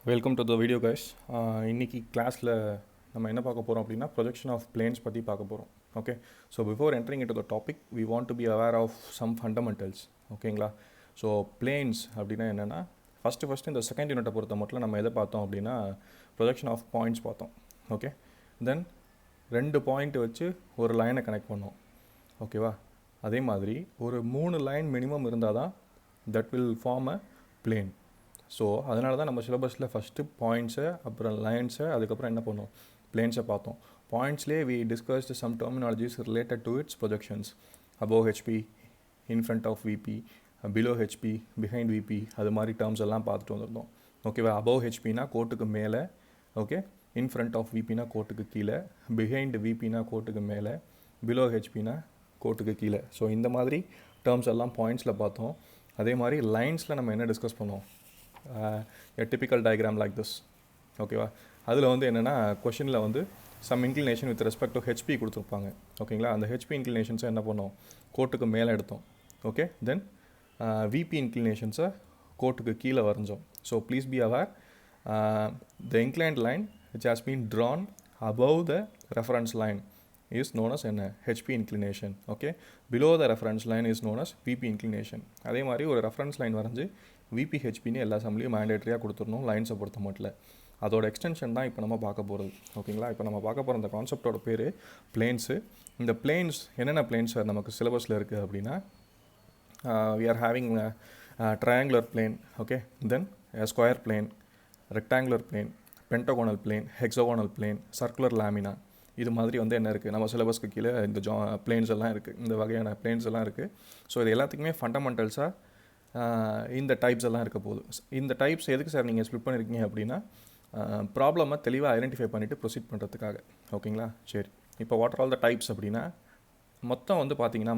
Welcome to the video guys. இன்றைக்கி கிளாஸில் நம்ம என்ன பார்க்க போகிறோம் அப்படின்னா ப்ரொஜெக்ஷன் ஆஃப் பிளேன்ஸ் பற்றி பார்க்க போகிறோம். Okay, so before entering into the topic we want to be aware of some fundamentals. ஓகேங்களா? ஸோ பிளேன்ஸ் அப்படின்னா என்னென்னா ஃபஸ்ட்டு இந்த செகண்ட் யூனிட்டை பொறுத்த மட்டும் நம்ம எதை பார்த்தோம் அப்படின்னா ப்ரொஜெக்ஷன் ஆஃப் பாயிண்ட்ஸ் பார்த்தோம். ஓகே, தென் 2 பாயிண்ட் வச்சு ஒரு லைனை கனெக்ட் பண்ணோம். ஓகேவா? அதே மாதிரி ஒரு 3 லைன் மினிமம் இருந்தால் தான் that will form a plane. So அதனால தான் நம்ம சிலபஸில் ஃபஸ்ட்டு பாயிண்ட்ஸை, அப்புறம் லைன்ஸை, அதுக்கப்புறம் என்ன பண்ணோம், பிளேன்ஸை பார்த்தோம். பாயிண்ட்ஸ்லேயே we discussed some terminologies related to its projections. Above HP, in front of VP, below HP, behind VP, அது மாதிரி டேர்ம்ஸ் எல்லாம் பார்த்துட்டு வந்திருந்தோம். ஓகேவா? அபோவ் ஹெச்பினா கோட்டுக்கு மேலே, ஓகே, இன் ஃப்ரண்ட் ஆஃப் விபினா கோட்டுக்கு கீழே, பிஹைண்ட் விபினா கோட்டுக்கு மேலே, பிலோ ஹெச்பினா கோட்டுக்கு கீழே. ஸோ இந்த மாதிரி டேர்ம்ஸ் எல்லாம் பாயிண்ட்ஸில் பார்த்தோம். அதே மாதிரி லைன்ஸில் நம்ம என்ன டிஸ்கஸ் பண்ணோம், a typical diagram like this. ஓகேவா? அதில் வந்து என்னென்னா கொஷினில் வந்து some inclination with respect to HP கொடுத்துருப்பாங்க. ஓகேங்களா? அந்த ஹெச்பி இன்க்ளினேஷன்ஸை என்ன பண்ணோம், கோட்டுக்கு மேலே எடுத்தோம். ஓகே, தென் விபி இன்க்ளினேஷன்ஸை கோட்டுக்கு கீழே வரைஞ்சோம். So please be aware the inclined line which has been drawn above the reference line is known as என்ன, HP inclination. Okay, below the reference line is known as VP inclination. அதே மாதிரி ஒரு reference line வரைஞ்சி VP ஹெச்பின்னு எல்லா சம்லையும் மேண்டேட்ரியாக கொடுத்துடணும் லைன்ஸை பொறுத்த மட்டும். அதோட எக்ஸ்டென்ஷன் தான் இப்போ நம்ம பார்க்க போகிறது. ஓகேங்களா? இப்போ நம்ம பார்க்க போகிற இந்த கான்செப்டோட பேர் பிளேன்ஸு. இந்த பிளேன்ஸ் என்னென்ன பிளேன்ஸ் நமக்கு சிலபஸில் இருக்குது அப்படின்னா, we are having a triangular plane, okay, then a square plane, rectangular plane, pentagonal plane, hexagonal plane, circular lamina. இது மாதிரி வந்து என்ன இருக்குது, நம்ம சிலபஸ்க்கு கீழே இந்த பிளேன்ஸ் எல்லாம் இருக்குது, இந்த வகையான பிளேன்ஸ் எல்லாம் இருக்குது. ஸோ இது எல்லாத்துக்குமே ஃபண்டமெண்டல்ஸாக இந்த டைப்ஸ் எல்லாம் இருக்க போகுது. இந்த டைப்ஸ் எதுக்கு சார் நீங்கள் ஸ்ப்ளிட் பண்ணியிருக்கீங்க அப்படின்னா, ப்ராப்ளமை தெளிவாக ஐடென்டிஃபை பண்ணிவிட்டு ப்ரொசீட் பண்ணுறதுக்காக. ஓகேங்களா? சரி, இப்போ what are all the types அப்படின்னா, மொத்தம் வந்து பார்த்தீங்கன்னா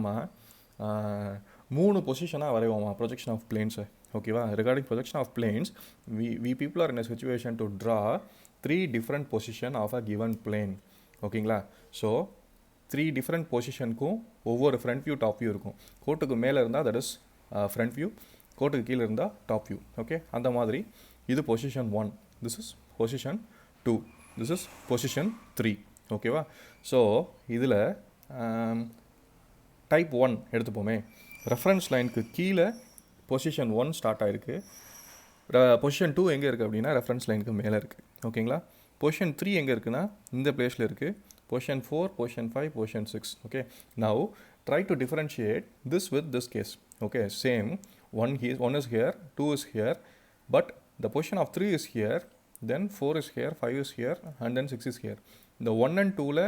3 பொசிஷனாக வரைவோமா ப்ரொஜெக்ஷன் ஆஃப் பிளேன்ஸை. ஓகேவா? Regarding projection of planes we people are in a situation to draw 3 different position of a given plane. ஓகேங்களா? ஸோ 3 டிஃப்ரெண்ட் பொசிஷனுக்கும் ஒவ்வொரு ஃப்ரண்ட் வியூ டாப் வியூ இருக்கும். கோட்டுக்கு மேலே இருந்தால் தட் இஸ் ஃப்ரண்ட் வியூ, கோட்டுக்கு கீழே இருந்தால் டாப் வியூ. ஓகே, அந்த மாதிரி இது position 1, this is position 2, this is position 3. ஓகேவா? ஸோ இதில் டைப் 1 எடுத்துப்போமே. ரெஃபரன்ஸ் லைனுக்கு கீழே பொசிஷன் 1 ஸ்டார்ட் ஆகிருக்கு. பொசிஷன் 2 எங்கே இருக்குது அப்படின்னா ரெஃபரன்ஸ் லைனுக்கு மேலே இருக்குது. ஓகேங்களா? பொசிஷன் 3 எங்கே இருக்குன்னா இந்த பிளேஸில் இருக்குது. Position 4, position 5, position 6. Okay, now try to differentiate this with this case. Okay, same, 1 is here, 2 is here, but the position of 3 is here, then 4 is here, 5 is here, and then 6 is here. இந்த 1 and 2ல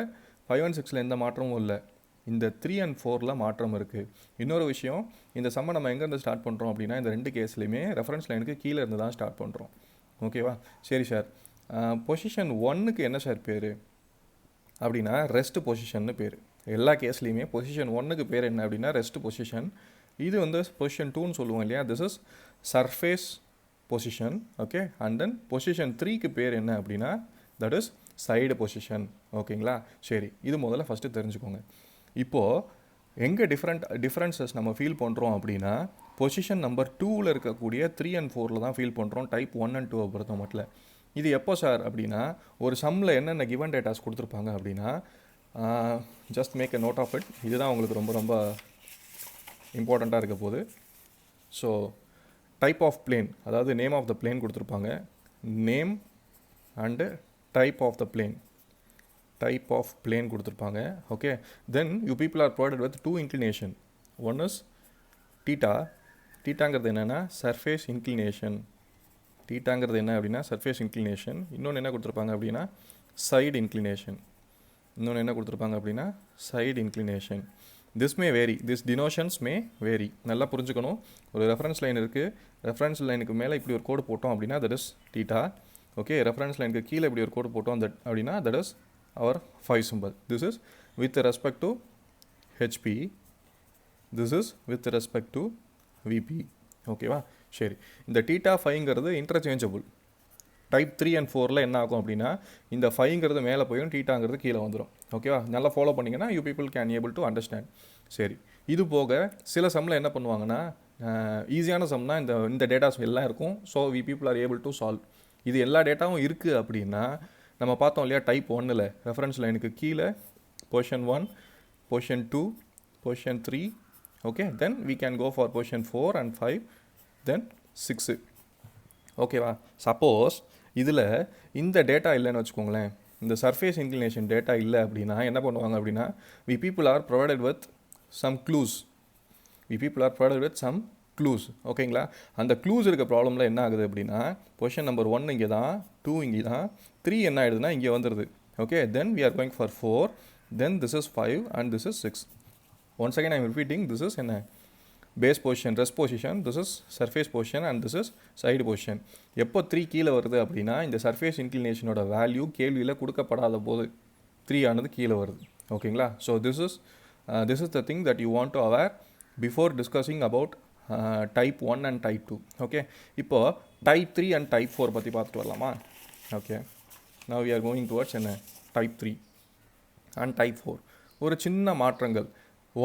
5 and 6ல எந்த மாற்றமும் இல்லை. இந்த 3 and 4ல மாற்றம் இருக்குது. இன்னொரு விஷயம், இந்த சம்மை நம்ம எங்கேருந்து ஸ்டார்ட் பண்ணுறோம் அப்படின்னா இந்த 2 கேஸ்லையுமே ரெஃபரன்ஸ் லைனுக்கு கீழே இருந்து தான் ஸ்டார்ட் பண்ணுறோம். ஓகேவா? சரி சார், பொசிஷன் 1க்கு என்ன சார் பேர் அப்படின்னா ரெஸ்ட் பொசிஷன்னு பேர். எல்லா கேஸ்லேயுமே பொசிஷன் 1க்கு பேர் என்ன அப்படின்னா ரெஸ்ட் பொசிஷன். இது வந்து பொசிஷன் 2ன்னு சொல்லுவோம் இல்லையா, this is surface position. Okay, and then position 3க்கு பேர் என்ன அப்படின்னா தட் இஸ் சைடு பொசிஷன். ஓகேங்களா? சரி, இது முதல்ல ஃபஸ்ட்டு தெரிஞ்சுக்கோங்க. இப்போது எங்கே டிஃப்ரென்சஸ் நம்ம ஃபீல் பண்ணுறோம் அப்படின்னா பொசிஷன் நம்பர் 2ல் இருக்கக்கூடிய 3 and 4ல் தான் ஃபீல் பண்ணுறோம் டைப் 1 and 2 பொறுத்த மட்டும். இது எப்போ சார் அப்படின்னா, ஒரு சம்மில் என்னென்ன கிவன் டேட்டாஸ் கொடுத்துருப்பாங்க அப்படின்னா, just make a note of it. இதுதான் உங்களுக்கு ரொம்ப ரொம்ப இம்பார்ட்டண்ட்டாக இருக்க போகுது. ஸோ டைப் ஆஃப் பிளேன், அதாவது நேம் ஆஃப் த பிளேன் கொடுத்துருப்பாங்க, name and type of the plane, type of plane கொடுத்துருப்பாங்க. Okay, then you people are provided with 2 inclination. One is theta. டீட்டாங்கிறது என்னென்னா சர்ஃபேஸ் இன்க்ளினேஷன். டீட்டாங்கிறது என்ன அப்படின்னா சர்ஃபேஸ் இன்க்ளினேஷன். இன்னொன்று என்ன கொடுத்துருப்பாங்க அப்படின்னா சைடு இன்க்ளினேஷன். இன்னொன்று என்ன கொடுத்துருப்பாங்க அப்படின்னா side inclination. This may vary, this denotations may vary. நல்லா புரிஞ்சுக்கணும். ஒரு ரெஃபரன்ஸ் லைன் இருக்குது, ரெஃபரன்ஸ் லைனுக்கு மேலே இப்படி ஒரு கோடு போட்டோம் அப்படின்னா that is theta. Okay, reference லைனுக்கு கீழே இப்படி ஒரு கோடு போட்டோம் தட் அப்படின்னா that is our phi simple. This is with respect to HP, this is with respect to VP. ஓகேவா? சரி, இந்த டீட்டா 5ங்கிறது இன்டர்சேஞ்சபிள். டைப் 3 and 4ல் என்ன ஆகும் அப்படின்னா இந்த 5ங்கிறது மேலே போயிடும், டீட்டாங்கிறது கீழே வந்துடும். ஓகேவா? நல்லா ஃபாலோ பண்ணிங்கன்னா you people can able to understand. சரி, இது போக சில சம்மில் என்ன பண்ணுவாங்கன்னா ஈஸியான சம்னா இந்த டேட்டாஸ் எல்லாம் இருக்கும். So we people are able to solve. இது எல்லா டேட்டாவும் இருக்குது அப்படின்னா நம்ம பார்த்தோம் இல்லையா டைப் 1ல் ரெஃபரன்ஸ் லைனுக்கு கீழே position 1, position 2, position 3, okay, then we can go for position 4 and 5, தென் 6. ஓகேவா? சப்போஸ் இதில் இந்த டேட்டா இல்லைன்னு வச்சுக்கோங்களேன், இந்த சர்ஃபேஸ் இன்க்ளினேஷன் டேட்டா இல்லை அப்படின்னா என்ன பண்ணுவாங்க அப்படின்னா we people are provided with some clues. ஓகேங்களா? அந்த க்ளூஸ் இருக்க ப்ராப்ளமில் என்ன ஆகுது அப்படின்னா பொசிஷன் நம்பர் 1 இங்கே தான், 2 இங்கே தான், 3 என்ன ஆகிடுதுன்னா இங்கே வந்துடுது. Okay, then we are going for 4, then this is 5 and this is 6. Once again I am repeating, this is என்ன base position, rest position, this is surface position and this is side position. எப்போ 3 கீழே வருது அப்படின்னா இந்த surface இன்க்ளினேஷனோட value கேள்வியில் கொடுக்கப்படாத போது 3 ஆனது கீழே வருது. ஓகேங்களா? So this is the thing that you want to aware before discussing about type 1 and type 2. Okay, இப்போது type 3 and type 4 பற்றி பார்த்துட்டு வரலாமா? Okay, now we are going towards என்ன type 3 and type 4. ஒரு சின்ன மாற்றங்கள்.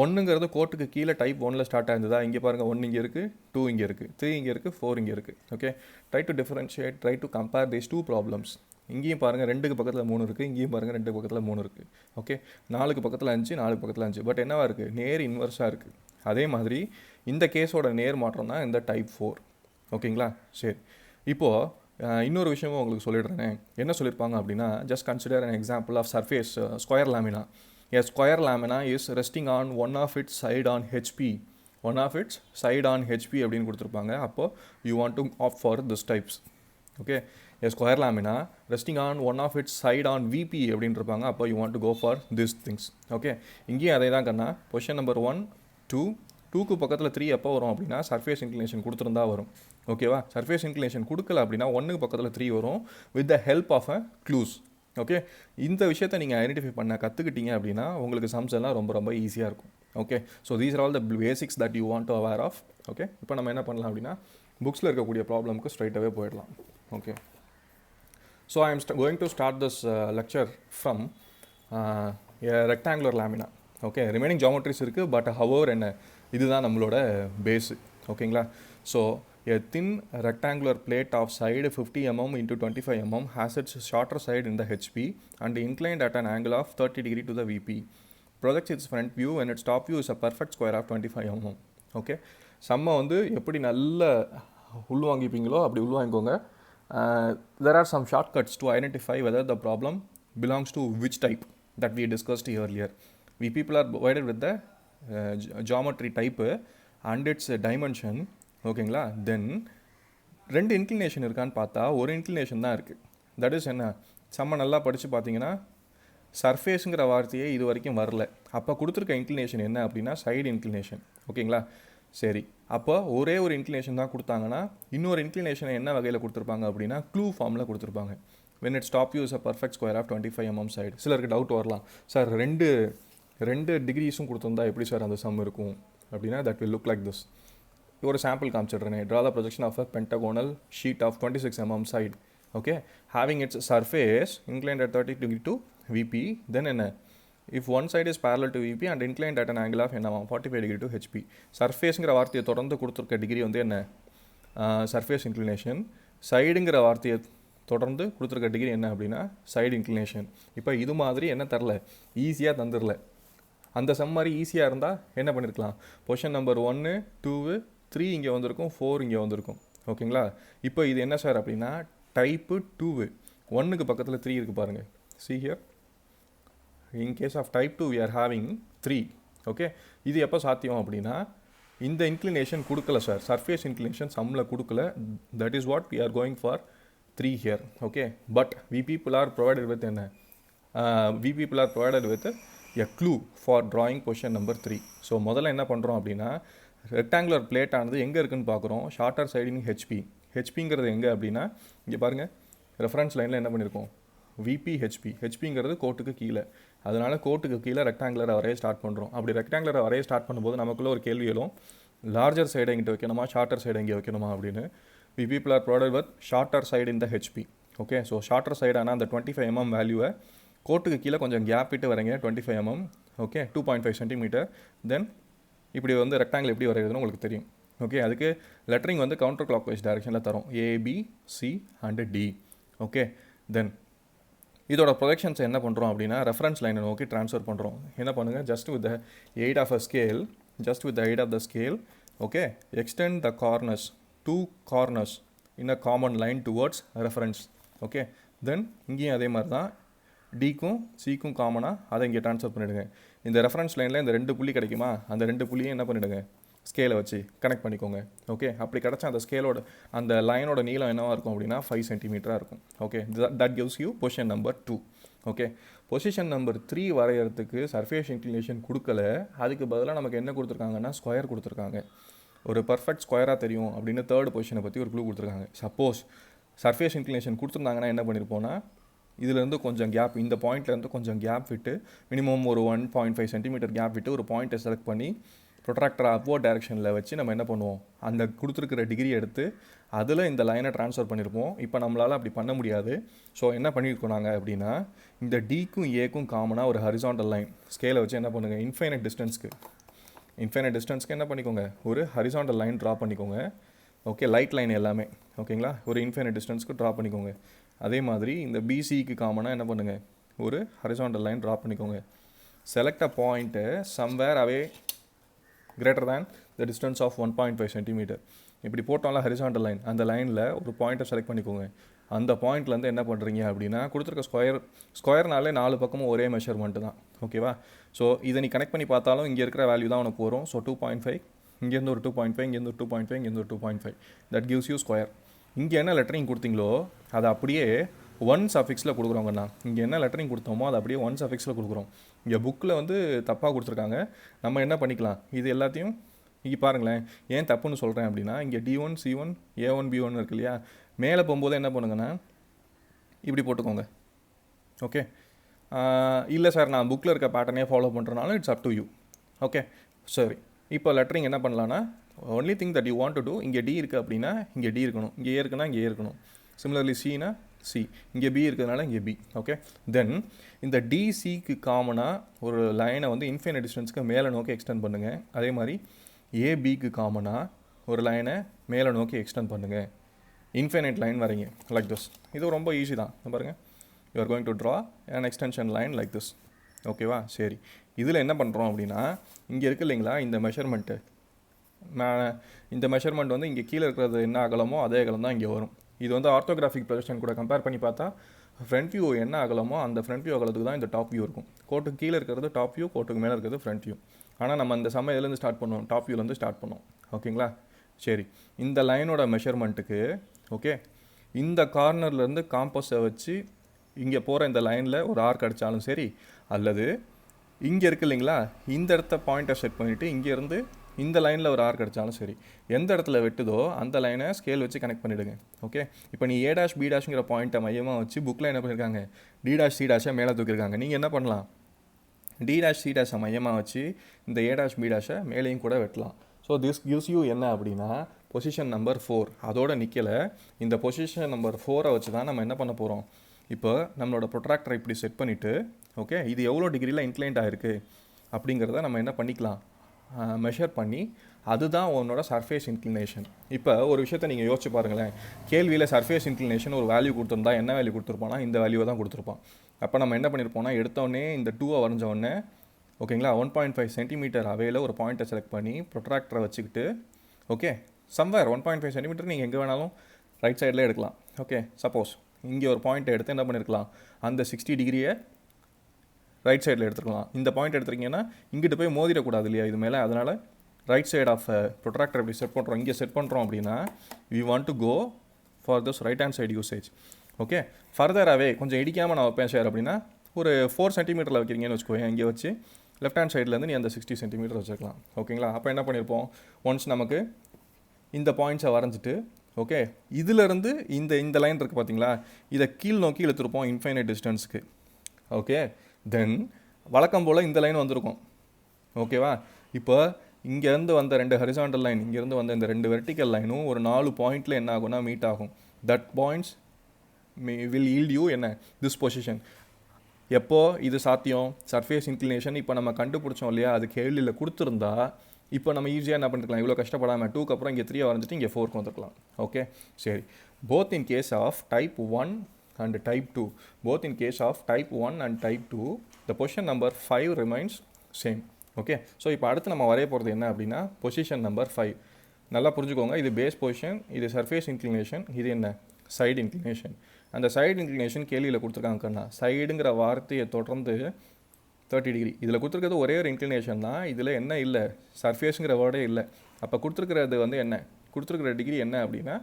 1ங்கிறது கோட்டுக்கு கீழே டைப் 1ல் ஸ்டார்ட் ஆயிருந்ததா? இங்கே பாருங்கள், 1 இங்கே இருக்குது, 2 இங்கே இருக்குது, 3 இங்கே இருக்குது, 4 இங்கே இருக்குது. Okay, try to differentiate, try to compare these 2 problems. இங்கேயும் பாருங்கள் 2க்கு பக்கத்தில் 3 இருக்குது, இங்கேயும் பாருங்கள் 2க்கு பக்கத்தில் 3 இருக்குது. ஓகே, 4க்கு பக்கத்தில் 5, 4க்கு பக்கத்தில் 5. பட் என்னவா இருக்குது? நேர் இன்வர்ஸாக இருக்குது. அதே மாதிரி இந்த கேஸோட நேர் மாற்றம் தான் இந்த டைப் 4. ஓகேங்களா? சரி, இப்போது இன்னொரு விஷயமும் உங்களுக்கு சொல்லிடுறேனே. என்ன சொல்லியிருப்பாங்க அப்படின்னா, just consider an example of surface square lamina. A square lamina is resting on one of its side on HP. அப்படின்னு கொடுத்துருப்பாங்க. அப்போது you want to opt for this types. Okay, a square lamina resting on one of its side on VP அப்படின்னு இருப்பாங்க. அப்போ you want to go for these things. Okay, இங்கேயும் அதே தான் கண்ணா. Position number 1, 2க்கு பக்கத்தில் 3 எப்போ வரும் அப்படின்னா சர்ஃபேஸ் இன்க்ளினேஷன் கொடுத்துருந்தா வரும். ஓகேவா? சர்ஃபேஸ் இன்க்ளினேஷன் கொடுக்கல அப்படின்னா 1க்கு பக்கத்தில் 3 வரும் with the help of a clues. ஓகே, இந்த விஷயத்தை நீங்கள் ஐடென்டிஃபை பண்ண கற்றுக்கிட்டீங்க அப்படின்னா உங்களுக்கு சம்ஸ் எல்லாம் ரொம்ப ரொம்ப ஈஸியாக இருக்கும். Okay, so these are all the basics that you want to aware of. Okay, இப்போ நம்ம என்ன பண்ணலாம் அப்படின்னா புக்ஸில் இருக்கக்கூடிய ப்ராப்ளம்க்கு ஸ்ட்ரைட்டாகவே போயிடலாம். Okay, so I am going to start this lecture from rectangular lamina. Okay, remaining geometries இருக்குது, பட் ஹவர் என்ன இதுதான் நம்மளோட பேஸு. ஓகேங்களா? So a thin rectangular plate of side 50 mm into 25 mm has its shorter side in the HP and inclined at an angle of 30 degree to the VP. Projects its front view and its top view is a perfect square of 25 mm. Okay, செம்ம வந்து எப்படி நல்ல உள்வாங்கிப்பீங்களோ அப்படி உள்வாங்கிக்கோங்க. There are some shortcuts to identify whether the problem belongs to which type that we discussed earlier. We people are provided with the geometry type and its dimension. ஓகேங்களா? தென் 2 inclination இருக்கான்னு பார்த்தா ஒரு inclination தான் இருக்குது. தட் இஸ் என்ன, செம்ம நல்லா படித்து பார்த்தீங்கன்னா சர்ஃபேஸுங்கிற வார்த்தையே இது வரைக்கும் வரல. அப்போ கொடுத்துருக்க இன்க்ளினேஷன் என்ன அப்படின்னா சைடு இன்க்ளினேஷன். ஓகேங்களா? சரி, அப்போ ஒரே ஒரு இன்க்ளினேஷன் தான் கொடுத்தாங்கன்னா இன்னொரு இன்க்ளினேஷனை என்ன வகையில் கொடுத்துருப்பாங்க அப்படின்னா க்ளூ ஃபார்மில் கொடுத்துருப்பாங்க. when its top view is a perfect square of 25 mm side. சிலருக்கு டவுட் வரலாம், சார் ரெண்டு டிகிரிஸும் கொடுத்துருந்தா எப்படி சார் அந்த சம் இருக்கும் அப்படின்னா that will look like this. ஒரு சாம்பிள் காமிச்சிடுறேன். Draw the projection of a pentagonal sheet of 26 mm side. Okay, having its surface inclined at 30 degree to VP. Then என்ன, if one side is parallel to VP and inclined at an angle of என்னவா 45 degree to HP. சர்ஃபேஸுங்கிற வார்த்தையை தொடர்ந்து கொடுத்துருக்க degree வந்து என்ன, surface inclination. சைடுங்கிற வார்த்தையை தொடர்ந்து கொடுத்துருக்க டிகிரி என்ன அப்படின்னா சைடு இன்க்ளினேஷன். இப்போ இது மாதிரி என்ன தரல, ஈஸியாக தந்துடல. அந்த சம் மாதிரி ஈஸியாக இருந்தால் என்ன பண்ணியிருக்கலாம், பொசிஷன் நம்பர் 1, 2, 3 இங்கே வந்திருக்கும், 4 இங்கே வந்திருக்கும். ஓகேங்களா? இப்போ இது என்ன சார் அப்படின்னா டைப்பு 2. 1க்கு பக்கத்தில் 3 இருக்குது பாருங்கள். see here, in case of type 2 we are having 3. Okay, இது எப்போ சாத்தியம் அப்படின்னா இந்த இன்க்ளினேஷன் கொடுக்கல சார், சர்ஃபேஸ் இன்க்ளினேஷன் சம்மில் கொடுக்கல. That is what we are going for 3 here. Okay, but we people are provided with என்ன, we people are provided with a clue for drawing position number 3. So முதல்ல என்ன பண்ணுறோம் அப்படின்னா rectangular plate ஆனது எங்கே இருக்குதுன்னு பார்க்குறோம். Shorter siding HP. ஹெச்பிங்கிறது எங்கே அப்படின்னா இங்கே பாருங்கள், ரெஃபரன்ஸ் லைனில் என்ன பண்ணியிருக்கோம், விபி ஹெச்பி. ஹெச்பிங்கிறது கோட்டுக்கு கீழே, அதனால் கோட்டுக்கு கீழே ரெக்டாங்குலரை வரைய ஸ்டார்ட் பண்ணுறோம். அப்படி ரெக்டாங்குலரை வரைய ஸ்டார்ட் பண்ணும்போது நமக்குள்ளே ஒரு கேள்வி எழும், லார்ஜர் சைடை இங்கிட்ட வைக்கணுமா ஷார்ட்டர் சைடை இங்கே வைக்கணுமா அப்படின்னு. We people are provided with shorter side in the HP. Okay, so shorter சைடான அந்த 25 mm வேல்யூவை கோட்டுக்கு கீழே கொஞ்சம் கேப் விட்டு வரீங்க, 25 mm. Okay, 2.5 cm. தென் இப்படி வந்து ரெக்டாங்கிள் எப்படி வரைகிறதுன்னு உங்களுக்கு தெரியும். ஓகே, அதுக்கு லெட்டரிங் வந்து கவுண்டர் கிளாக் வைஸ் டைரெக்ஷனில் தரும், A, B, C and D. Okay. Then இதோட ப்ரொஜெக்ஷன்ஸை என்ன பண்ணுறோம் அப்படின்னா ரெஃபரன்ஸ் லைனை நோக்கி ட்ரான்ஸ்ஃபர் பண்ணுறோம். என்ன பண்ணுங்கள், just with the aid of the scale okay, extend the corners, 2 corners in a common line towards reference. Okay. Then இங்கேயும் அதே மாதிரி தான், டிக்கும் சிக்கும் காமனாக அதை இங்கே ட்ரான்ஸ்ஃபர் பண்ணிவிடுங்க. இந்த ரெஃபரன்ஸ் லைனில் இந்த 2 புள்ளி கிடைக்குமா, அந்த 2 புள்ளியும் என்ன பண்ணிவிடுங்க, ஸ்கேலை வச்சு கனெக்ட் பண்ணிக்கோங்க. ஓகே. அப்படி கிடச்சா அந்த ஸ்கேலோட அந்த லைனோட நீளம் என்னவாக இருக்கும் அப்படின்னா 5 சென்டிமீட்டராக இருக்கும். Okay. That gives you position number 2. Okay. Position number 3 வரைகிறதுக்கு சர்ஃபேஸ் இன்க்ளினேஷன் கொடுக்கல, அதுக்கு பதிலாக நமக்கு என்ன கொடுத்துருக்காங்கன்னா ஸ்கொயர் கொடுத்துருக்காங்க. ஒரு பர்ஃபெக்ட் ஸ்கொயராக தெரியும் அப்படின்னு தேர்ட் பொசிஷனை பற்றி ஒரு க்ளூ கொடுத்துருக்காங்க. சப்போஸ் சர்ஃபேஸ் இன்க்ளினேஷன் கொடுத்துருந்தாங்கன்னா என்ன பண்ணியிருப்போன்னா, இதுலேருந்து கொஞ்சம் கேப், இந்த பாயிண்ட்லேருந்து கொஞ்சம் கேப் விட்டு மினிமம் ஒரு 1.5 சென்டிமீட்டர் கேப் விட்டு ஒரு பாயிண்ட்டை செலக்ட் பண்ணி ப்ரொட்ராக்டரை அப்வர்ட் டைரெக்ஷனில் வச்சு நம்ம என்ன பண்ணுவோம், அந்த கொடுத்துருக்கிற டிகிரி எடுத்து அதில் இந்த லைனை ட்ரான்ஸ்ஃபர் பண்ணியிருப்போம். இப்போ நம்மளால் அப்படி பண்ண முடியாது. ஸோ என்ன பண்ணியிருக்கோம் நாங்கள் அப்படின்னா, இந்த டிக்கும் ஏக்கும் காமனாக ஒரு ஹரிசாண்டல் லைன் ஸ்கேலை வச்சு என்ன பண்ணுங்கள், இன்ஃபைனைட் டிஸ்டன்ஸ்க்கு என்ன பண்ணிக்கோங்க, ஒரு ஹரிசாண்டல் லைன் ட்ரா பண்ணிக்கோங்க. ஓகே. லைட் லைன் எல்லாமே ஓகேங்களா, ஒரு இன்ஃபைனைட் டிஸ்டன்ஸ்க்கு ட்ரா பண்ணிக்கோங்க. அதே மாதிரி இந்த பிசிக்கு காமனாக என்ன பண்ணுங்கள், ஒரு ஹரிசாண்டல் லைன் ட்ரா பண்ணிக்கோங்க. Select a point somewhere away greater than the distance of 1.5 centimetre. இப்படி போட்டோம்ல ஹரிசாண்டல் லைன், அந்த லைனில் ஒரு பாயிண்ட்டை செலக்ட் பண்ணிக்கோங்க. அந்த பாயிண்ட்லேருந்து என்ன பண்ணுறீங்க அப்படின்னா, கொடுத்துருக்க ஸ்கொயர்னாலே 4 பக்கமும் ஒரே மெஷர்மெண்ட்டு தான். ஓகேவா. ஸோ இதை நீ கனெக்ட் பண்ணி பார்த்தாலும் இங்கே இருக்கிற வேல்யூ தான் உனக்கு வரும். ஸோ 2.5, இங்கேருந்து ஒரு 2.5, இங்கேருந்து ஒரு 2.5, இங்கேருந்து ஒரு 2.5, தட் கிவ்ஸ் யூ ஸ்கொயர். இங்கே என்ன லெட்டரிங் கொடுத்தீங்களோ அதை அப்படியே 1 சஃபிக்ஸில் கொடுக்குறோங்கண்ணா. இங்கே என்ன லெட்டரிங் கொடுத்தோமோ அதை அப்படியே 1 சஃபிக்ஸில் கொடுக்குறோம். இங்கே புக்கில் வந்து தப்பாக கொடுத்துருக்காங்க. நம்ம என்ன பண்ணிக்கலாம், இது எல்லாத்தையும் இங்கே பாருங்களேன், ஏன் தப்புன்னு சொல்கிறேன் அப்படின்னா, இங்கே D1 C1 A1 B1 இருக்கு இல்லையா, மேலே போகும்போது என்ன பண்ணுங்கன்னா இப்படி போட்டுக்கோங்க. ஓகே. இல்லை சார் நான் புக்கில் இருக்க பேட்டர்னே ஃபாலோ பண்ணுறனால it's up to you. Okay. சரி. இப்போ லெட்டரிங் என்ன பண்ணலான்னா, only thing that you want to do, இங்கே டி இருக்குது அப்படின்னா இங்கே டி இருக்கணும், இங்கே ஏ இருக்குன்னா இங்கே ஏ இருக்கணும். சிமிலர்லி சினா சி, இங்கே பி இருக்கிறதுனால இங்கே பி. ஓகே. தென் இந்த டிசிக்கு காமனாக ஒரு லைனை வந்து இன்ஃபைனைட் டிஸ்டன்ஸ்க்கு மேலே நோக்கி எக்ஸ்டெண்ட் பண்ணுங்கள். அதே மாதிரி ஏபிக்கு காமனாக ஒரு லைனை மேலே நோக்கி எக்ஸ்டெண்ட் பண்ணுங்கள். இன்ஃபைனைட் லைன் வரீங்க லைக் திஸ். இது ரொம்ப ஈஸி தான் பாருங்கள். You are going to draw an extension line like this. ஓகேவா. சரி. இதில் என்ன பண்ணுறோம் அப்படின்னா, இங்கே இருக்குது இல்லைங்களா இந்த மெஷர்மெண்ட்டு, இந்த மெஷர்மெண்ட் வந்து இங்கே கீழே இருக்கிறது என்ன அகலமோ அதே அகலம் தான் இங்கே வரும். இது வந்து ஆர்த்தோகிராஃபிக் ப்ரொஜெக்ஷன் கூட கம்பேர் பண்ணி பார்த்தா ஃப்ரண்ட் வியூ என்ன அகலமோ அந்த ஃப்ரண்ட் வியூ அகலத்துக்கு தான் இந்த டாப் வியூ இருக்கும். கோட்டுக்கு கீழே இருக்கிறது டாப் வியூ, கோட்டுக்கு மேலே இருக்கிறது ஃப்ரண்ட் வியூ. ஆனால் நம்ம அந்த சமயத்துலேருந்து ஸ்டார்ட் பண்ணுவோம், டாப் வியூலேருந்து ஸ்டார்ட் பண்ணுவோம். ஓகேங்களா. சரி. இந்த லைனோட மெஷர்மெண்ட்டுக்கு ஓகே, இந்த கார்னர்லேருந்து காம்பஸை வச்சு இங்கே போகிற இந்த லைனில் ஒரு ஆர்க் அடித்தாலும் சரி, அல்லது இங்கே இருக்குது இல்லைங்களா இந்த இடத்த பாயிண்ட்டை செட் பண்ணிவிட்டு இங்கேருந்து இந்த லைனில் ஒரு ஆர்க் அடித்தாலும் சரி, எந்த இடத்துல வெட்டுதோ அந்த லைனை ஸ்கேல் வச்சு கனெக்ட் பண்ணிவிடுங்க. ஓகே. இப்போ நீ A' B' பாயிண்ட்டை மையமாக வச்சு புக்கில் என்ன பண்ணியிருக்காங்க, D' C' மேலே தூக்கியிருக்காங்க. நீங்கள் என்ன பண்ணலாம், D' C' மையமாக வச்சு இந்த A' B' மேலேயும் கூட வெட்டலாம். ஸோ திஸ் கிவ்ஸ் யூ என்ன அப்படின்னா பொசிஷன் நம்பர் 4. அதோட நிற்கலை, இந்த பொசிஷன் நம்பர் 4 வச்சு தான் நம்ம என்ன பண்ண போகிறோம், இப்போ நம்மளோட ப்ரொட்ராக்டரை இப்படி செட் பண்ணிவிட்டு ஓகே, இது எவ்வளோ டிகிரியில் இன்க்ளைண்ட் ஆகிருக்கு அப்படிங்கிறத நம்ம என்ன பண்ணிக்கலாம், மெஷர் பண்ணி அதுதான் உன்னோட சர்ஃபேஸ் இன்க்ளினேஷன். இப்போ ஒரு விஷயத்தை நீங்கள் யோசிச்சு பாருங்களேன், கேள்வியில் சர்ஃபேஸ் இன்க்ளினேஷன் ஒரு வேல்யூ கொடுத்துருந்தா என்ன வேல்யூ கொடுத்துருப்பானா, இந்த வேல்யூவை தான் கொடுத்துருப்பான். அப்போ நம்ம என்ன பண்ணியிருப்போம்னா, எடுத்தோடனே இந்த 2 வரைஞ்சோடனே ஓகேங்களா 1.5 சென்டிமீட்டர் அவையில் ஒரு பாயிண்ட்டை செலக்ட் பண்ணி ப்ரொட்ராக்டரை வச்சுக்கிட்டு ஓகே, சம்வேர் 1.5 சென்டிமீட்டர் நீங்கள் எங்கே வேணாலும் ரைட் சைடில் எடுக்கலாம். ஓகே. சப்போஸ் இங்கே ஒரு பாயிண்ட்டை எடுத்து என்ன பண்ணியிருக்கலாம், அந்த 60 டிகிரியை ரைட் சைடில் எடுத்துக்கலாம். இந்த பாயிண்ட் எடுத்துருக்கீங்கன்னா இங்கிட்டு போய் மோதிடக்கூடாது இல்லையா இது மேலே, அதனால் ரைட் சைட் ஆஃப் ப்ரொட்ராக்டர் எப்படி செட் பண்ணுறோம், இங்கே செட் பண்ணுறோம் அப்படின்னா we want to go for this right hand side usage. Okay. ஃபர்தராகவே கொஞ்சம் இடிக்காமல் நான் வைப்பேன் சார் அப்படின்னா ஒரு 4 சென்டிமீட்டரில் வைக்கிறீங்கன்னு வச்சுக்கோங்க, இங்கே வச்சு லெஃப்ட் ஹேண்ட் சைட்லேருந்து நீ அந்த 60 சென்டிமீட்டர் வச்சுக்கலாம். ஓகேங்களா. அப்போ என்ன பண்ணியிருப்போம், ஒன்ஸ் நமக்கு இந்த பாயிண்ட்ஸை வரைஞ்சிட்டு ஓகே, இதிலேருந்து இந்த லைன் இருக்குது பார்த்தீங்களா, இதை கீழ் நோக்கி இழுத்துருப்போம் இன்ஃபைனைட் டிஸ்டன்ஸுக்கு. ஓகே. தென் வழக்கம் போல் இந்த லைன் வந்திருக்கும். ஓகேவா. இப்போ இங்கேருந்து வந்த 2 ஹரிசாண்டல் லைன், இங்கேருந்து வந்த இந்த 2 வெர்டிக்கல் லைனும் ஒரு 4 பாயிண்டில் என்ன ஆகும்னா மீட் ஆகும். That points will yield you என்ன திஸ் பொசிஷன். எப்போ இது சாத்தியம், சர்ஃபேஸ் இன்க்ளினேஷன் இப்போ நம்ம கண்டுபிடிச்சோம் இல்லையா, அது கேள்வியில் கொடுத்துருந்தா இப்போ நம்ம ஈஸியாக என்ன பண்ணிருக்கலாம், இவ்வளோ கஷ்டப்படாமல் 2க்கு அப்புறம் இங்கே 3 வரைஞ்சிட்டு இங்கே 4க்கு வந்துருக்கலாம். ஓகே. சரி. Both in case of type 1 and type 2. Both in case of type 1 and type 2, the position number 5 remains same. Okay, so இப்போ அடுத்து நம்ம வரைய போகிறது என்ன அப்படின்னா பொசிஷன் நம்பர் 5. நல்லா புரிஞ்சுக்கோங்க, இது பேஸ் பொசிஷன், இது சர்ஃபேஸ் இன்க்ளினேஷன், இது என்ன சைடு இன்க்ளினேஷன். அந்த சைடு இன்க்ளினேஷன் கேள்வியில் கொடுத்துருக்காங்க கண்ணா. சைடுங்கிற வார்த்தையை தொடர்ந்து 30 டிகிரி. இதில் கொடுத்துருக்கிறது ஒரே ஒரு இன்க்ளினேஷன் தான், இதில் என்ன இல்லை, சர்ஃபேஸுங்கிற வேர்டே இல்லை. அப்போ கொடுத்துருக்கிறது வந்து என்ன, கொடுத்துருக்கிற டிகிரி என்ன அப்படின்னா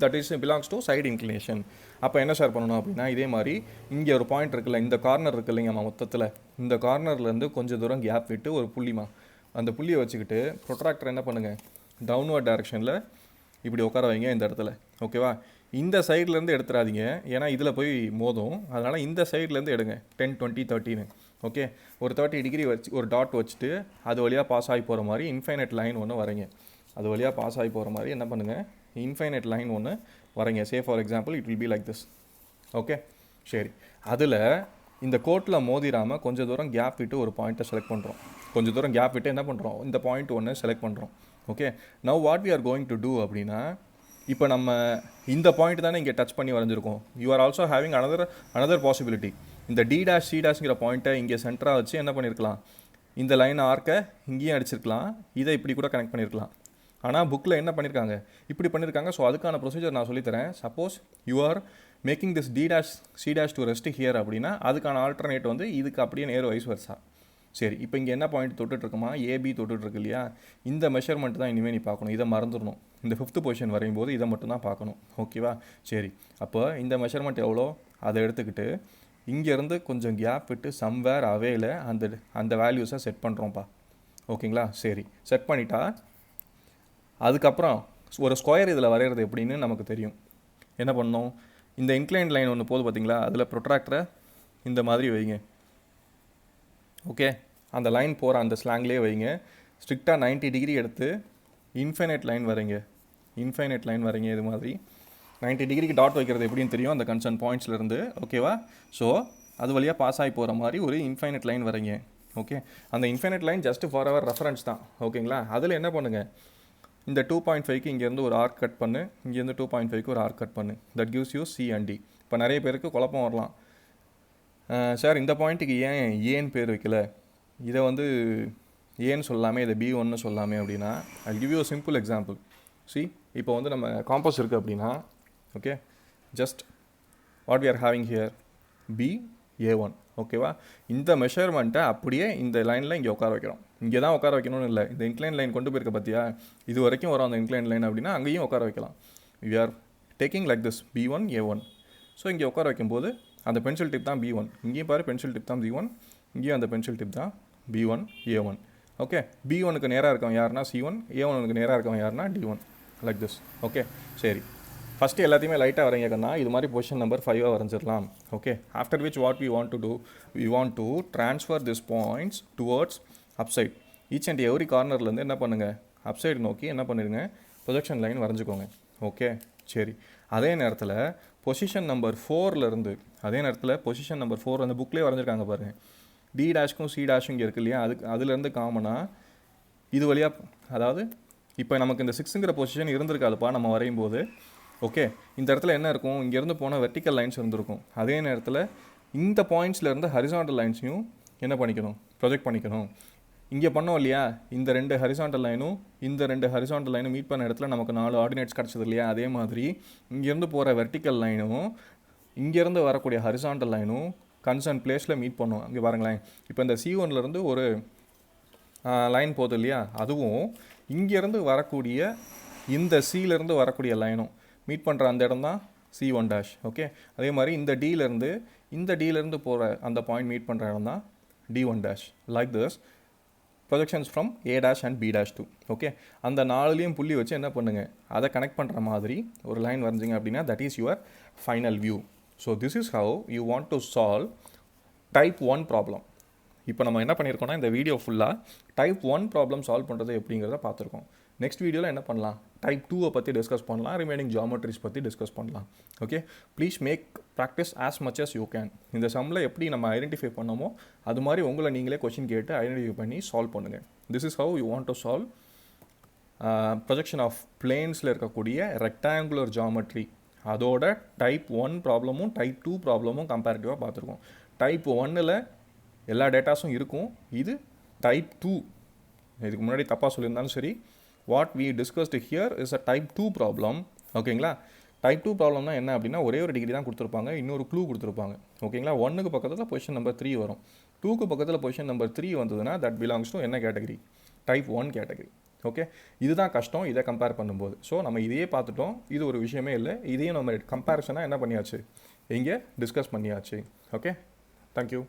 that is belongs to side inclination. அப்போ என்ன ஷேர் பண்ணணும் அப்படின்னா இதே மாதிரி இங்கே ஒரு பாயிண்ட் இருக்குல்ல, இந்த கார்னர் இருக்குது இல்லைங்கம்மா, மொத்தத்தில் இந்த கார்னர்லேருந்து கொஞ்சம் தூரம் கேப் விட்டு ஒரு புள்ளிமா, அந்த புள்ளியை வச்சுக்கிட்டு ப்ரொட்ராக்டர் என்ன பண்ணுங்கள், டவுன்வர்ட் டைரக்ஷனில் இப்படி உட்கார வைங்க இந்த இடத்துல. ஓகேவா, இந்த சைட்லேருந்து எடுத்துடாதீங்க, ஏன்னா இதில் போய் மோதும். அதனால் இந்த சைட்லேருந்து எடுங்க 10, 20, 30. ஓகே, ஒரு 30 டிகிரி வச்சு ஒரு டாட் வச்சுட்டு அது வழியாக பாஸ் ஆகி போகிற மாதிரி இன்ஃபைனைட் லைன் ஒன்று வரைங்க. அது வழியாக பாஸ் ஆகி போகிற மாதிரி என்ன பண்ணுங்கள், இன்ஃபைனைட் லைன் ஒன்று வரைங்க. Say for example it will be like this. Okay, சரி. அதில் இந்த கோட்டில் மோதிராமல் கொஞ்சம் தூரம் கேப் விட்டு ஒரு பாயிண்ட்டை செலக்ட் பண்ணுறோம். கொஞ்சம் தூரம் கேப் விட்டு என்ன பண்ணுறோம், இந்த பாயிண்ட் ஒன்று செலக்ட் பண்ணுறோம். Okay, now what we are going to do அப்படின்னா, இப்போ நம்ம இந்த பாயிண்ட் தானே இங்கே டச் பண்ணி வரைஞ்சிருக்கோம். You are also having another possibility. இந்த D', C'ங்கிற பாயிண்ட்டை இங்கே சென்டராக வச்சு என்ன பண்ணியிருக்கலாம், இந்த லைன் ஆர்க்கை இங்கேயும் அடிச்சிருக்கலாம், இதை இப்படி கூட கனெக்ட் பண்ணியிருக்கலாம். ஆனால் புக்கில் என்ன பண்ணியிருக்காங்க, இப்படி பண்ணியிருக்காங்க. ஸோ அதுக்கான ப்ரொசீஜர் நான் சொல்லித்தரேன். Suppose you are making this D', C' to rest here அப்படின்னா அதுக்கான ஆல்டர்னேட் வந்து இதுக்கு அப்படியே நேர் வைஸ் வருஷா. சரி, இப்போ இங்கே என்ன பாயிண்ட் தொட்டுட்ருக்குமா, AB தொட்டுட்ருக்கு இல்லையா, இந்த மெஷர்மெண்ட் தான் இனிமேல் நீ பார்க்கணும். இதை மறந்துடணும். இந்த 5th பொசிஷன் வரையும் போது இதை மட்டும் தான் பார்க்கணும். ஓகேவா, சரி. அப்போ இந்த மெஷர்மெண்ட் எவ்வளோ அதை எடுத்துக்கிட்டு இங்கேருந்து கொஞ்சம் கேப் விட்டு சம்வேர் அவேல அந்த வேல்யூஸை செட் பண்ணுறோம்ப்பா. ஓகேங்களா, சரி. செட் பண்ணிட்டா அதுக்கப்புறம் ஒரு ஸ்கொயர் இதில் வரைகிறது எப்படின்னு நமக்கு தெரியும். என்ன பண்ணணும், இந்த இன்க்ளைன் லைன் ஒன்று போது பார்த்தீங்களா, அதில் ப்ரொட்ராக்டரை இந்த மாதிரி வைங்க. ஓகே, அந்த லைன் போகிற அந்த ஸ்லாங்லேயே வைங்க. ஸ்ட்ரிக்டாக 90 டிகிரி எடுத்து இன்ஃபைனைட் லைன் வரைங்க. இன்ஃபைனைட் லைன் வரைங்க. இது மாதிரி 90 டிகிரிக்கு டாட் வைக்கிறது எப்படின்னு தெரியும் அந்த கன்சர்ன் பாயிண்ட்ஸ்லேருந்து. ஓகேவா, ஸோ அது வழியாக பாஸ் ஆகி போகிற மாதிரி ஒரு இன்ஃபைனைட் லைன் வரைங்க. ஓகே, அந்த infinite line just for our reference தான். ஓகேங்களா, அதில் என்ன பண்ணுங்கள், இந்த 2.5க்கு இங்கேருந்து ஒரு ஆர்க் கட் பண்ணு, இங்கேருந்து 2.5க்கு ஒரு ஆர்க் கட் பண்ணு. That gives you C and D. இப்போ நிறைய பேருக்கு குழப்பம் வரலாம், சார் இந்த பாயிண்ட்டுக்கு ஏன்னு பேர் வைக்கல, இதை வந்து ஏன்னு சொல்லாமே, இதை B1ன்னு சொல்லாமே அப்படின்னா, I give you simple example. See, இப்போ வந்து நம்ம காம்பஸ் இருக்குது அப்படின்னா, okay, just what we are having here BA1. ஓகேவா, இந்த மெஷர்மெண்ட்டை அப்படியே இந்த லைனில் இங்கே உட்கார வைக்கிறோம். இங்கே தான் உட்கார வைக்கணும்னு இல்லை, இந்த இன்க்ளைன் லைன் கொண்டு போயிருக்க பார்த்தியா, இது வரைக்கும் வரும் அந்த இன்க்ளைன் லைன் அப்படின்னா அங்கேயும் உட்கார வைக்கலாம். We are taking like this B1 A1. ஸோ இங்கே உட்கார வைக்கும்போது அந்த பென்சில் டிப் தான் B1, இங்கேயும் பாரு பென்சில் டிப் தான் B1, இங்கேயும் அந்த பென்சில் டிப் தான் B1 A1. ஓகே, B1க்கு நேராக இருக்கவன் யாருன்னா C1, A1க்கு நேராக இருக்கவன் யாருன்னா D1. Like this. ஓகே, சரி. ஃபஸ்ட்டு எல்லாத்தையுமே லைட்டாக வரைங்கக்கன்னா இது மாதிரி பொசிஷன் நம்பர் 5 வரைஞ்சிடலாம். Okay, after which what we want to do, we want to transfer this points towards upside. Each and every கார்னர்லேருந்து என்ன பண்ணுங்கள், அப்சைடு நோக்கி என்ன பண்ணிடுங்க, ப்ரொஜெக்ஷன் லைன் வரைஞ்சிக்கோங்க. ஓகே, சரி. அதே நேரத்தில் பொசிஷன் நம்பர் 4லேருந்து பொசிஷன் நம்பர் 4 அந்த புக்லேயே வரைஞ்சிருக்காங்க பாருங்கள். D'க்கும் C' இங்கே இருக்குது இல்லையா, அதுலேருந்து காமனாக இது வழியாக, அதாவது இப்போ நமக்கு இந்த 6ங்கிற பொசிஷன் இருந்திருக்காதுப்பா நம்ம வரையும் போது. ஓகே, இந்த இடத்துல என்ன இருக்கும், இங்கேருந்து போனால் வெர்டிக்கல் லைன்ஸ் இருந்திருக்கும். அதே நேரத்தில் இந்த பாயிண்ட்ஸ்லேருந்து ஹரிசாண்டல் லைன்ஸையும் என்ன பண்ணிக்கணும், ப்ரொஜெக்ட் பண்ணிக்கணும். இங்கே பண்ணோம் இல்லையா, இந்த 2 ஹரிசாண்டல் லைனும் இந்த 2 ஹரிசாண்டல் லைனும் மீட் பண்ண இடத்துல நமக்கு 4 ஆர்டினேட்ஸ் கிடச்சது இல்லையா, அதே மாதிரி இங்கேருந்து போகிற வெர்டிக்கல் லைனும் இங்கேருந்து வரக்கூடிய ஹரிசாண்டல் லைனும் கன்சர்ன் பிளேஸில் மீட் பண்ணும். இங்கே பாருங்களேன், இப்போ இந்த C1லேருந்து ஒரு லைன் போகுது இல்லையா, அதுவும் இங்கேருந்து வரக்கூடிய இந்த Cலேருந்து வரக்கூடிய லைனும் மீட் பண்ணுற அந்த இடம் தான் C1'. ஓகே, அதே மாதிரி இந்த Dலேருந்து போகிற அந்த பாயிண்ட் மீட் பண்ணுற இடம் தான் D1'. Like this projections from A' and B' okay, அந்த 4லேயும் புள்ளி வச்சு என்ன பண்ணுங்கள், அதை கனெக்ட் பண்ணுற மாதிரி ஒரு லைன் வரைஞ்சிங்க அப்படின்னா that is your final view. So this is how you want to solve type 1 problem. இப்போ நம்ம என்ன பண்ணியிருக்கோம்னா இந்த வீடியோ ஃபுல்லாக டைப் 1 ப்ராப்ளம் சால்வ் பண்ணுறது எப்படிங்கிறத பார்த்துருக்கோம். நெக்ஸ்ட் வீடியோவில் என்ன பண்ணலாம், டைப் 2 பற்றி டிஸ்கஸ் பண்ணலாம், ரிமைனிங் ஜியாமெட்ரிஸ் பற்றி டிஸ்கஸ் பண்ணலாம். Okay, please make practice as much as you can. இந்த சம்மில் எப்படி நம்ம ஐடென்டிஃபை பண்ணோமோ அது மாதிரி உங்களை நீங்களே கொஷின் கேட்டு ஐடென்டிஃபை பண்ணி சால்வ் பண்ணுங்கள். This is how you want to solve projection of பிளேன்ஸில் இருக்கக்கூடிய ரெக்டாங்குலர் ஜியாமெட்ரி அதோட டைப் 1 ப்ராப்ளமும் டைப் 2 ப்ராப்ளமும் கம்பேரிட்டிவாக பார்த்துருக்கோம். டைப் 1ல் எல்லா டேட்டாஸும் இருக்கும். இது டைப் 2. இதுக்கு முன்னாடி தப்பாக சொல்லியிருந்தாலும் சரி, what we discussed here is a type 2 problem. ஓகேங்களா? டைப் 2 ப்ராப்ளம்னா என்ன அப்படின்னா, ஒரே ஒரு டிகிரி தான் கொடுத்துருப்பாங்க, இன்னொரு க்ளூ கொடுத்துருப்பாங்க. ஓகேங்களா? 1க்கு பக்கத்தில் பொசிஷன் நம்பர் 3 வரும். 2க்கு பக்கத்தில் பொசிஷன் நம்பர் 3 வந்ததுன்னா தட் பிலாங்ஸ் டு என்ன கேட்டகரி? Type 1 category. ஓகே, இதுதான் கஷ்டம் இதை கம்பேர் பண்ணும்போது. ஸோ நம்ம இதையே பார்த்துட்டோம், இது ஒரு விஷயமே இல்லை. இதையும் நம்ம கம்பேரிசனாக என்ன பண்ணியாச்சு, இங்கே டிஸ்கஸ் பண்ணியாச்சு. Okay, thank you.